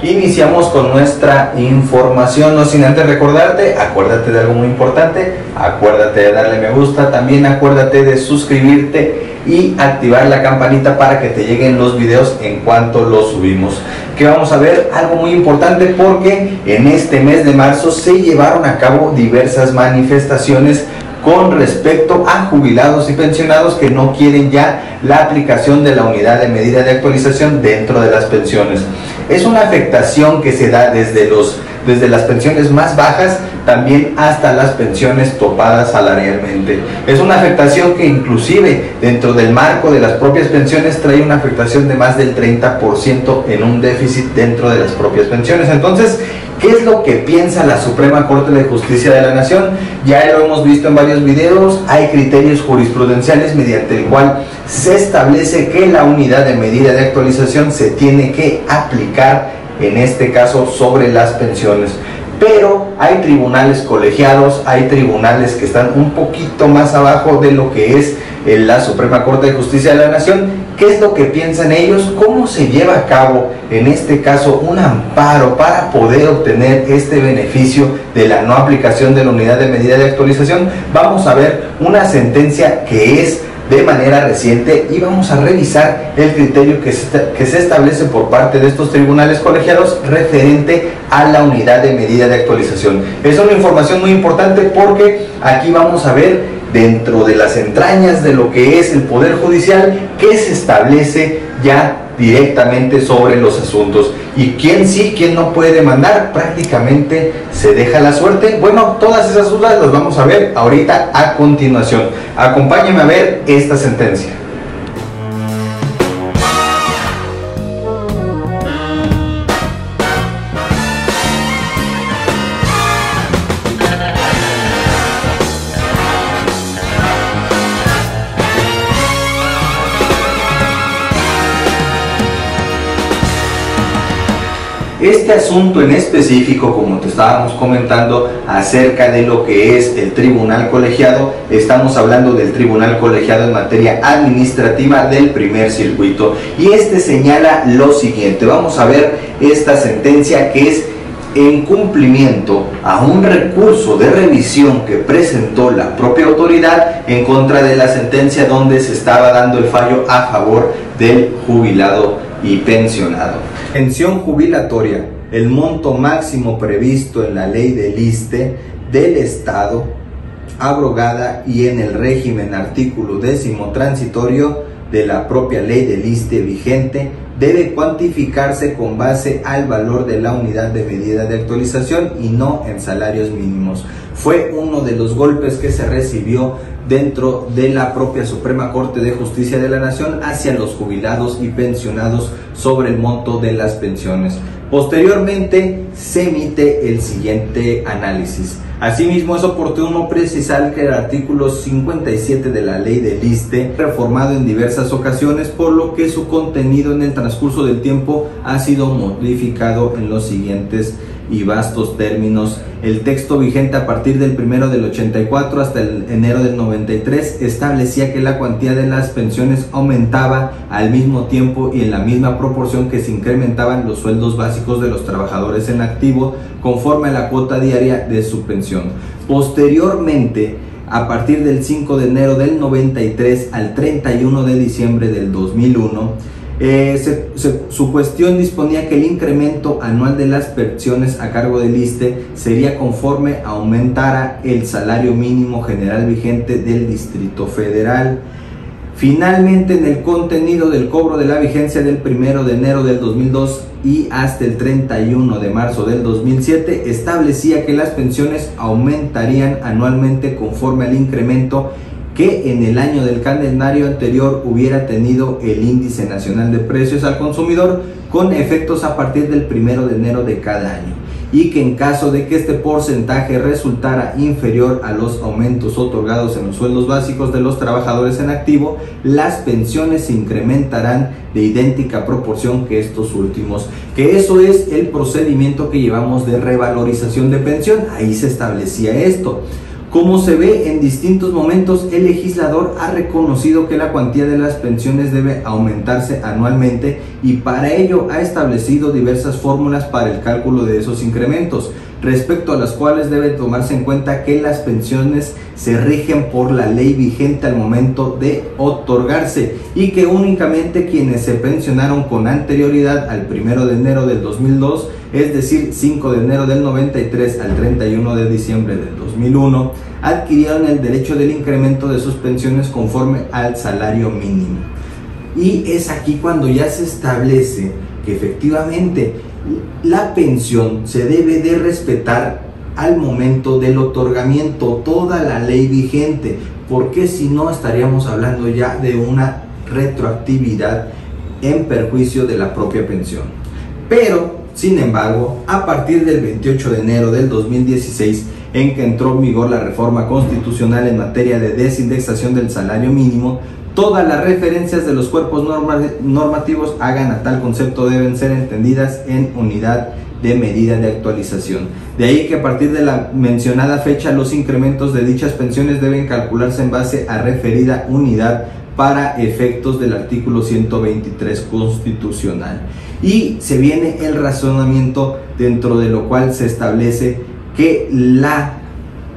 iniciamos con nuestra información, no sin antes recordarte, acuérdate de algo muy importante, acuérdate de darle me gusta, también acuérdate de suscribirte y activar la campanita para que te lleguen los videos en cuanto los subimos. Que vamos a ver algo muy importante, porque en este mes de marzo se llevaron a cabo diversas manifestaciones con respecto a jubilados y pensionados que no quieren ya la aplicación de la unidad de medida de actualización dentro de las pensiones. Es una afectación que se da desde las pensiones más bajas también hasta las pensiones topadas salarialmente. Es una afectación que inclusive dentro del marco de las propias pensiones trae una afectación de más del 30% en un déficit dentro de las propias pensiones. Entonces, ¿qué es lo que piensa la Suprema Corte de Justicia de la Nación? Ya lo hemos visto en varios videos. Hay criterios jurisprudenciales mediante el cual se establece que la unidad de medida de actualización se tiene que aplicar, en este caso, sobre las pensiones. Pero hay tribunales colegiados, hay tribunales que están un poquito más abajo de lo que es la Suprema Corte de Justicia de la Nación. ¿Qué es lo que piensan ellos? ¿Cómo se lleva a cabo, en este caso, un amparo para poder obtener este beneficio de la no aplicación de la unidad de medida de actualización? Vamos a ver una sentencia que es de manera reciente y vamos a revisar el criterio que se establece por parte de estos tribunales colegiados referente a la unidad de medida de actualización. Es una información muy importante porque aquí vamos a ver dentro de las entrañas de lo que es el Poder Judicial qué se establece ya directamente sobre los asuntos y quién sí, quién no puede demandar. Prácticamente se deja la suerte. Bueno, todas esas dudas las vamos a ver ahorita a continuación. Acompáñenme a ver esta sentencia. Este asunto en específico, como te estábamos comentando acerca de lo que es el tribunal colegiado, estamos hablando del tribunal colegiado en materia administrativa del primer circuito, y este señala lo siguiente. Vamos a ver esta sentencia, que es en cumplimiento a un recurso de revisión que presentó la propia autoridad en contra de la sentencia donde se estaba dando el fallo a favor del jubilado y pensionado. Pensión jubilatoria: el monto máximo previsto en la ley del ISSSTE del Estado, abrogada, y en el régimen artículo 10º transitorio de la propia ley del ISSSTE vigente, debe cuantificarse con base al valor de la unidad de medida de actualización y no en salarios mínimos. Fue uno de los golpes que se recibió dentro de la propia Suprema Corte de Justicia de la Nación hacia los jubilados y pensionados sobre el monto de las pensiones. Posteriormente se emite el siguiente análisis. Asimismo, es oportuno precisar que el artículo 57 de la ley del ISSSTE reformado en diversas ocasiones, por lo que su contenido en el transcurso del tiempo ha sido modificado en los siguientes y vastos términos. El texto vigente a partir del 1 del 84 hasta el enero del 93 establecía que la cuantía de las pensiones aumentaba al mismo tiempo y en la misma proporción que se incrementaban los sueldos básicos de los trabajadores en activo conforme a la cuota diaria de su pensión. Posteriormente, a partir del 5 de enero del 93 al 31 de diciembre del 2001, su cuestión disponía que el incremento anual de las pensiones a cargo del ISSSTE sería conforme aumentara el salario mínimo general vigente del Distrito Federal. Finalmente, en el contenido del cobro de la vigencia del 1 de enero del 2002 y hasta el 31 de marzo del 2007, establecía que las pensiones aumentarían anualmente conforme al incremento que en el año del calendario anterior hubiera tenido el índice nacional de precios al consumidor, con efectos a partir del 1 de enero de cada año, y que en caso de que este porcentaje resultara inferior a los aumentos otorgados en los sueldos básicos de los trabajadores en activo, las pensiones se incrementarán de idéntica proporción que estos últimos, que eso es el procedimiento que llevamos de revalorización de pensión. Ahí se establecía esto. Como se ve en distintos momentos, el legislador ha reconocido que la cuantía de las pensiones debe aumentarse anualmente y para ello ha establecido diversas fórmulas para el cálculo de esos incrementos, respecto a las cuales debe tomarse en cuenta que las pensiones se rigen por la ley vigente al momento de otorgarse y que únicamente quienes se pensionaron con anterioridad al 1 de enero del 2002, es decir, 5 de enero del 93 al 31 de diciembre del 2001, adquirieron el derecho del incremento de sus pensiones conforme al salario mínimo. Y es aquí cuando ya se establece que efectivamente la pensión se debe de respetar al momento del otorgamiento, toda la ley vigente, porque si no estaríamos hablando ya de una retroactividad en perjuicio de la propia pensión. Pero, sin embargo, a partir del 28 de enero del 2016, en que entró en vigor la reforma constitucional en materia de desindexación del salario mínimo, todas las referencias de los cuerpos normativos hagan a tal concepto deben ser entendidas en unidad de medida de actualización. De ahí que a partir de la mencionada fecha los incrementos de dichas pensiones deben calcularse en base a referida unidad para efectos del artículo 123 constitucional. Y se viene el razonamiento dentro de lo cual se establece que la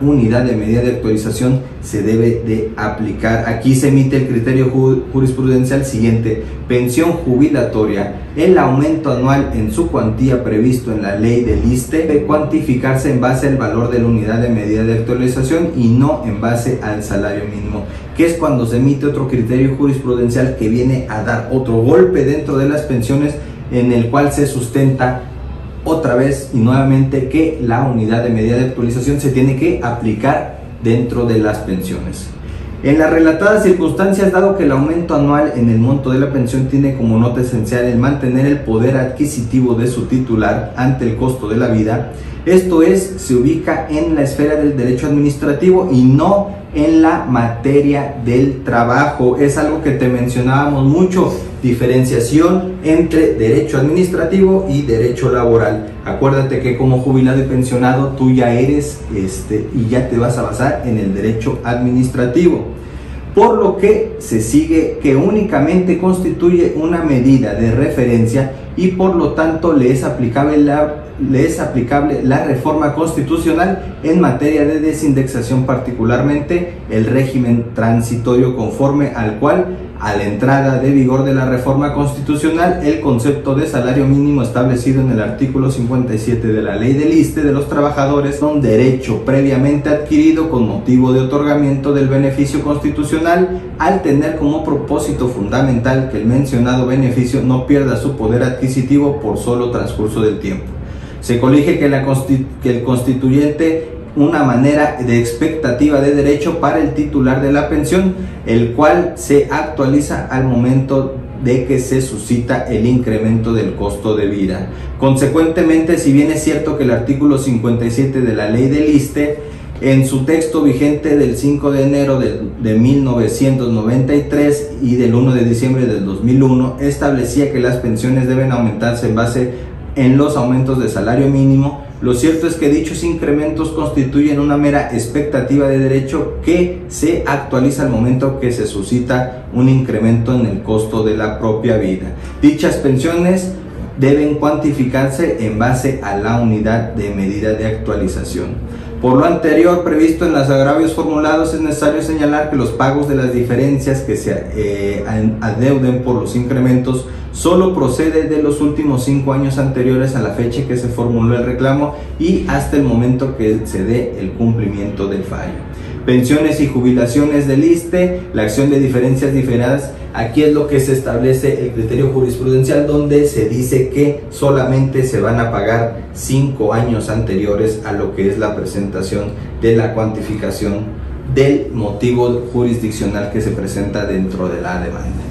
unidad de medida de actualización se debe de aplicar. Aquí se emite el criterio jurisprudencial siguiente: pensión jubilatoria, el aumento anual en su cuantía previsto en la ley del ISSSTE debe cuantificarse en base al valor de la unidad de medida de actualización y no en base al salario mínimo, que es cuando se emite otro criterio jurisprudencial que viene a dar otro golpe dentro de las pensiones, en el cual se sustenta otra vez y nuevamente que la unidad de medida de actualización se tiene que aplicar dentro de las pensiones. En las relatadas circunstancias, dado que el aumento anual en el monto de la pensión tiene como nota esencial el mantener el poder adquisitivo de su titular ante el costo de la vida, esto es, se ubica en la esfera del derecho administrativo y no en la materia del trabajo. Es algo que te mencionábamos mucho: diferenciación entre derecho administrativo y derecho laboral. Acuérdate que como jubilado y pensionado tú ya eres y ya te vas a basar en el derecho administrativo, por lo que se sigue que únicamente constituye una medida de referencia y por lo tanto le es aplicable la reforma constitucional en materia de desindexación, particularmente el régimen transitorio, conforme al cual, a la entrada de vigor de la reforma constitucional, el concepto de salario mínimo establecido en el artículo 57 de la ley del ISSSTE de los trabajadores son derecho previamente adquirido con motivo de otorgamiento del beneficio constitucional, al tener como propósito fundamental que el mencionado beneficio no pierda su poder adquisitivo por solo transcurso del tiempo. Se colige que el constituyente una manera de expectativa de derecho para el titular de la pensión, el cual se actualiza al momento de que se suscita el incremento del costo de vida. Consecuentemente, si bien es cierto que el artículo 57 de la ley del ISSSTE, en su texto vigente del 5 de enero de 1993 y del 1 de diciembre del 2001, establecía que las pensiones deben aumentarse en base en los aumentos de salario mínimo, lo cierto es que dichos incrementos constituyen una mera expectativa de derecho que se actualiza al momento que se suscita un incremento en el costo de la propia vida. Dichas pensiones deben cuantificarse en base a la unidad de medida de actualización. Por lo anterior previsto en los agravios formulados, es necesario señalar que los pagos de las diferencias que se adeuden por los incrementos solo procede de los últimos 5 años anteriores a la fecha que se formuló el reclamo y hasta el momento que se dé el cumplimiento del fallo. Pensiones y jubilaciones del ISSSTE, la acción de diferencias diferidas, aquí es lo que se establece el criterio jurisprudencial, donde se dice que solamente se van a pagar 5 años anteriores a lo que es la presentación de la cuantificación del motivo jurisdiccional que se presenta dentro de la demanda.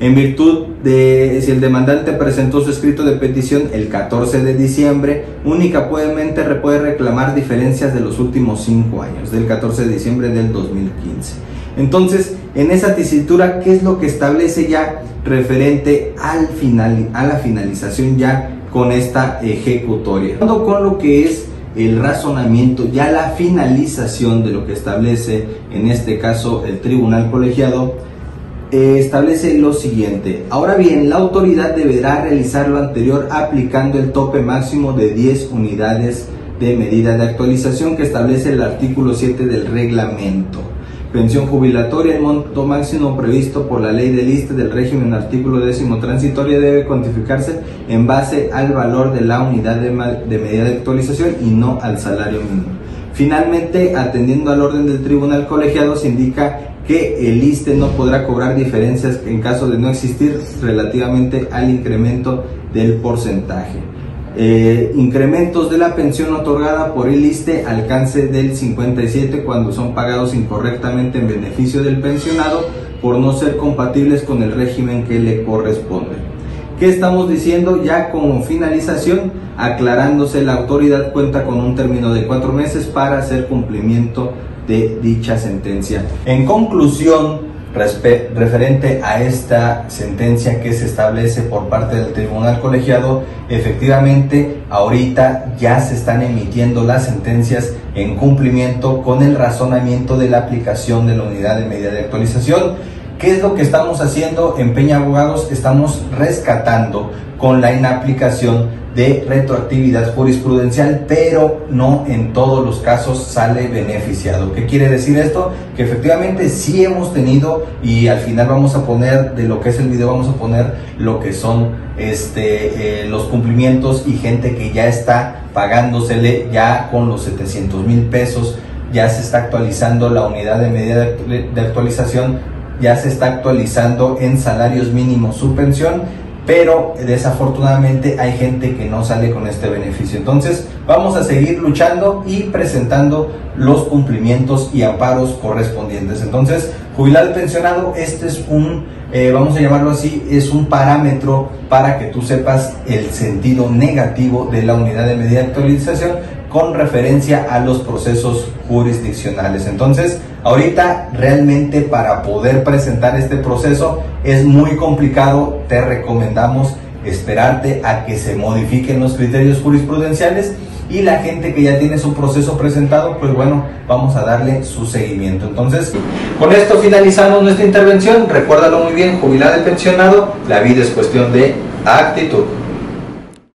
En virtud de, si el demandante presentó su escrito de petición el 14 de diciembre, únicamente puede reclamar diferencias de los últimos 5 años, del 14 de diciembre del 2015. Entonces, en esa tesitura, ¿qué es lo que establece ya referente a la finalización ya con esta ejecutoria? Con lo que es el razonamiento, ya la finalización de lo que establece en este caso el tribunal colegiado, establece lo siguiente. Ahora bien, la autoridad deberá realizar lo anterior aplicando el tope máximo de 10 unidades de medida de actualización que establece el artículo 7 del reglamento. Pensión jubilatoria, el monto máximo previsto por la ley del ISSSTE del régimen artículo 10º transitorio debe cuantificarse en base al valor de la unidad de medida de actualización y no al salario mínimo. Finalmente, atendiendo al orden del tribunal colegiado, se indica que el ISSSTE no podrá cobrar diferencias en caso de no existir relativamente al incremento del porcentaje. Incrementos de la pensión otorgada por el ISSSTE alcance del 57 cuando son pagados incorrectamente en beneficio del pensionado por no ser compatibles con el régimen que le corresponde. ¿Qué estamos diciendo? Ya como finalización, aclarándose, la autoridad cuenta con un término de 4 meses para hacer cumplimiento de dicha sentencia. En conclusión, referente a esta sentencia que se establece por parte del tribunal colegiado, efectivamente ahorita ya se están emitiendo las sentencias en cumplimiento con el razonamiento de la aplicación de la unidad de medida de actualización. ¿Qué es lo que estamos haciendo en Peña Abogados? Estamos rescatando con la inaplicación de retroactividad jurisprudencial, pero no en todos los casos sale beneficiado. ¿Qué quiere decir esto? Que efectivamente sí hemos tenido, y al final vamos a poner, de lo que es el video, vamos a poner lo que son los cumplimientos y gente que ya está pagándosele ya con los 700,000 pesos, ya se está actualizando la unidad de medida de actualización, ya se está actualizando en salarios mínimos su pensión, pero desafortunadamente hay gente que no sale con este beneficio. Entonces vamos a seguir luchando y presentando los cumplimientos y amparos correspondientes. Entonces, jubilado y pensionado, este es un, vamos a llamarlo así, es un parámetro para que tú sepas el sentido negativo de la unidad de medida de actualización con referencia a los procesos jurisdiccionales. Entonces, ahorita realmente para poder presentar este proceso es muy complicado. Te recomendamos esperarte a que se modifiquen los criterios jurisprudenciales, y la gente que ya tiene su proceso presentado, pues bueno, vamos a darle su seguimiento. Entonces, con esto finalizamos nuestra intervención. Recuérdalo muy bien, jubilado y pensionado, la vida es cuestión de actitud.